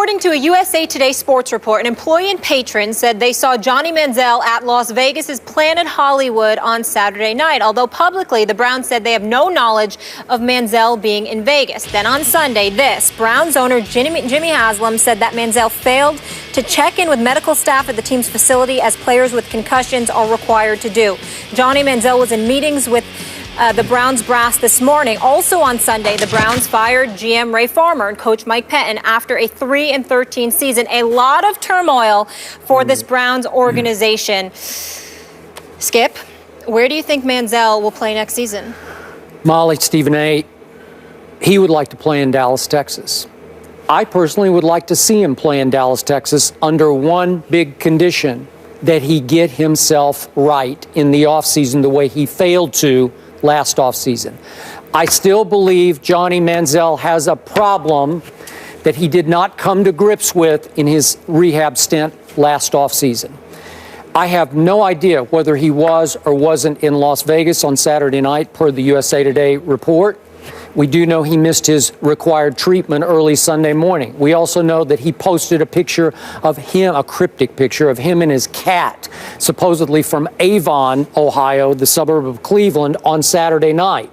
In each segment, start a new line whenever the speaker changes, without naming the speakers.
According to a USA Today sports report, an employee and patron said they saw Johnny Manziel at Las Vegas's Planet Hollywood on Saturday night. Although publicly, the Browns said they have no knowledge of Manziel being in Vegas. Then on Sunday, Browns owner Jimmy Haslam said that Manziel failed to check in with medical staff at the team's facility, as players with concussions are required to do. Johnny Manziel was in meetings with the Browns brass this morning. Also on Sunday, the Browns fired GM Ray Farmer and coach Mike Pettin after a 3-13 season. A lot of turmoil for this Browns organization. Skip, where do you think Manziel will play next season?
Molly, Stephen A., he would like to play in Dallas, Texas. I personally would like to see him play in Dallas, Texas under one big condition: that he get himself right in the offseason the way he failed to last offseason. I still believe Johnny Manziel has a problem that he did not come to grips with in his rehab stint last offseason. I have no idea whether he was or wasn't in Las Vegas on Saturday night, per the USA Today report. We do know he missed his required treatment early Sunday morning. We also know that he posted a picture of him, a cryptic picture of him and his cat, supposedly from Avon, Ohio, the suburb of Cleveland, on Saturday night.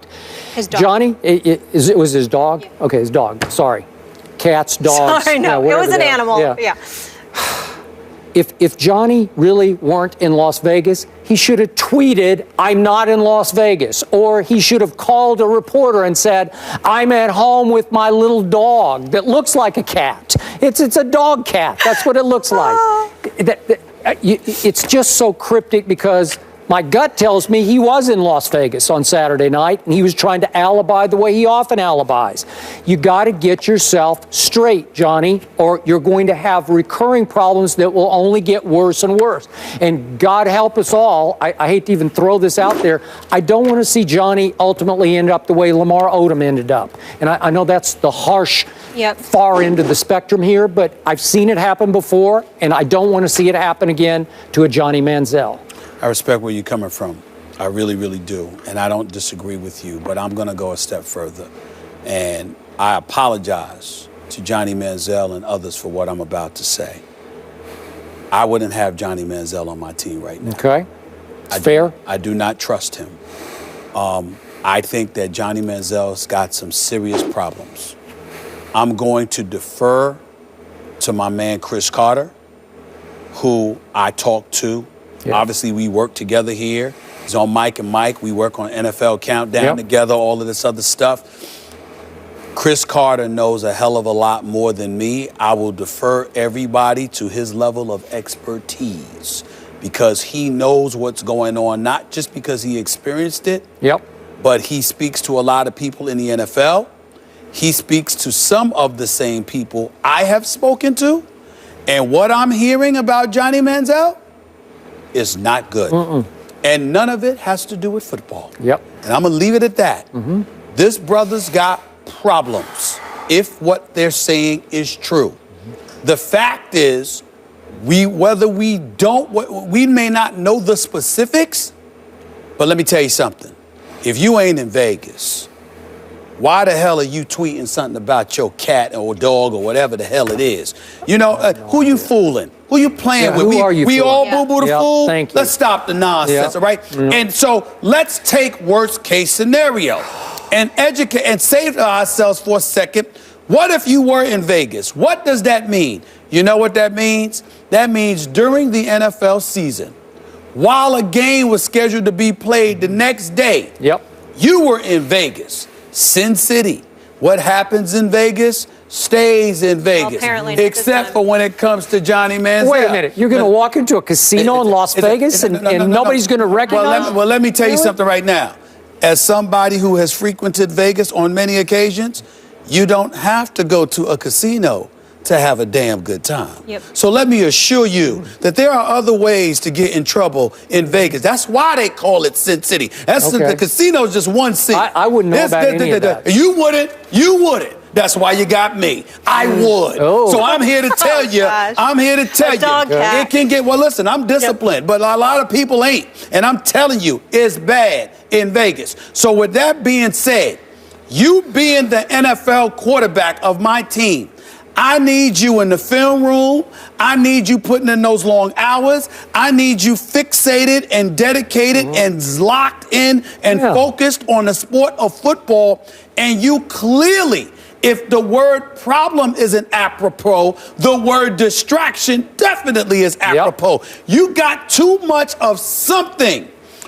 His dog.
Johnny, it was his dog? Yeah. Okay, his dog. Sorry. Cats, dogs.
Sorry, no, it was an animal. Yeah.
If Johnny really weren't in Las Vegas, he should have tweeted, "I'm not in Las Vegas." Or he should have called a reporter and said, "I'm at home with my little dog that looks like a cat." It's a dog cat. That's what it looks like. It's just so cryptic, because my gut tells me he was in Las Vegas on Saturday night, and he was trying to alibi the way he often alibis. You got to get yourself straight, Johnny, or you're going to have recurring problems that will only get worse and worse. And God help us all, I hate to even throw this out there, I don't want to see Johnny ultimately end up the way Lamar Odom ended up. And I know that's the harsh, far end of the spectrum here, but I've seen it happen before, and I don't want to see it happen again to a Johnny Manziel.
I respect where you're coming from. I really, really do. And I don't disagree with you, but I'm going to go a step further. And I apologize to Johnny Manziel and others for what I'm about to say. I wouldn't have Johnny Manziel on my team right now.
Okay. Fair.
I do not trust him. I think that Johnny Manziel's got some serious problems. I'm going to defer to my man Chris Carter, who I talked to. Yeah. Obviously, we work together here. He's on Mike and Mike. We work on NFL Countdown together, all of this other stuff. Chris Carter knows a hell of a lot more than me. I will defer everybody to his level of expertise, because he knows what's going on, not just because he experienced it, but he speaks to a lot of people in the NFL. He speaks to some of the same people I have spoken to. And what I'm hearing about Johnny Manziel is not good. And none of it has to do with football. And I'm going to leave it at that. This brother's got problems, if what they're saying is true. The fact is, we may not know the specifics, but let me tell you something. If you ain't in Vegas, why the hell are you tweeting something about your cat or dog or whatever the hell it is? You know, who you fooling? Who you playing with? We all boo-boo the fool?
Thank you.
Let's stop the nonsense, all right? And so let's take worst case scenario and educate and say to ourselves for a second, what if you were in Vegas? What does that mean? You know what that means? That means during the NFL season, while a game was scheduled to be played the next day, you were in Vegas. Sin City. What happens in Vegas stays in Vegas, except for when it comes to Johnny Manziel.
Wait a minute. You're going to walk into a casino in Las Vegas and nobody's going to recognize?
Well, let me tell you something right now. As somebody who has frequented Vegas on many occasions, you don't have to go to a casino to have a damn good time. So let me assure you that there are other ways to get in trouble in Vegas. That's why they call it Sin City. The casino is just one city.
I wouldn't know about any of that.
You wouldn't. That's why you got me. I would. So I'm here to tell you. I'm here to tell you. It can get, well, listen, I'm disciplined, but a lot of people ain't. And I'm telling you, it's bad in Vegas. So with that being said, you being the NFL quarterback of my team, I need you in the film room. I need you putting in those long hours. I need you fixated and dedicated and locked in and focused on the sport of football. And you clearly, if the word problem isn't apropos, the word distraction definitely is apropos. You got too much of something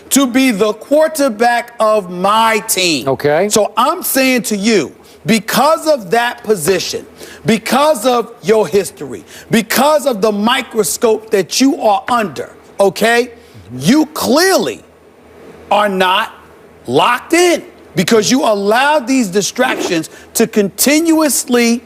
to be the quarterback of my team.
Okay.
So I'm saying to you, because of that position, because of your history, because of the microscope that you are under, okay, you clearly are not locked in because you allowed these distractions to continuously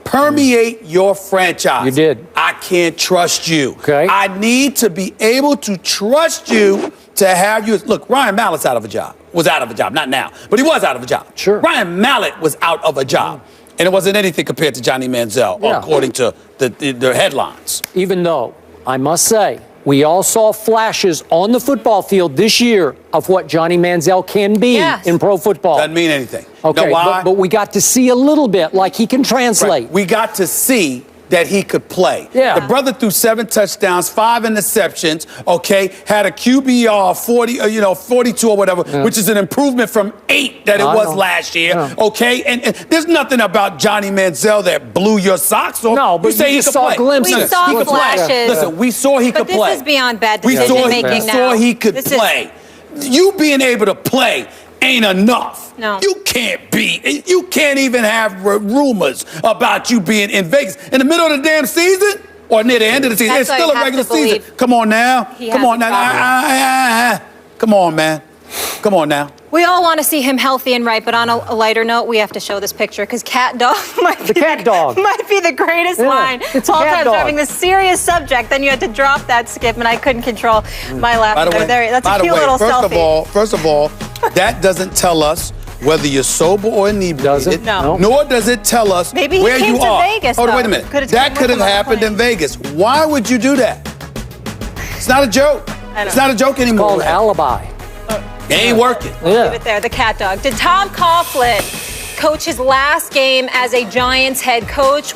permeate your franchise.
You did.
I can't trust you.
Okay.
I need to be able to trust you to have you. Look, Ryan Mallett's out of a job. Was out of a job, not now, but he was out of a job.
Sure.
Ryan Mallett was out of a job. And it wasn't anything compared to Johnny Manziel, according to the headlines.
Even though, I must say, we all saw flashes on the football field this year of what Johnny Manziel can be in pro football.
Doesn't mean anything.
Okay,
You know why?
but we got to see a little bit, like he can translate.
Right. We got to see that he could play.
Yeah.
The brother threw 7 touchdowns, 5 interceptions, okay, had a QBR of 42 or whatever, which is an improvement from 8 that it was last year, okay? And there's nothing about Johnny Manziel that blew your socks off.
No, but
you say
you
he could
saw
play.
glimpses.
We saw
He could play.
flashes.
Listen, we saw he could play.
But this is beyond bad
We
decision-making now.
saw he could play. You being able to play ain't enough.
No.
You can't even have rumors about you being in Vegas in the middle of the damn season or near the end of the season.
That's
It's still a regular season. Come on now. Come on now. Come on, man. Come on now.
We all want to see him healthy and right, but on a lighter note, we have to show this picture because cat dog might be the greatest line. Paul Time's having this serious subject, then you had to drop that, Skip, and I couldn't control my laughter. That's a cute little selfie.
First of all, that doesn't tell us whether you're sober or inebriated.
No.
Nor does it tell us
Maybe he
where
came
you
to
are.
Vegas,
Hold on,
though.
wait a minute.
Could've
That
taken
could have
him on the
happened
plane.
in Vegas. Why would you do that? It's not a joke. It's not a joke anymore.
Called alibi.
It ain't working.
Leave it there, the cat dog. Did Tom Coughlin coach his last game as a Giants head coach?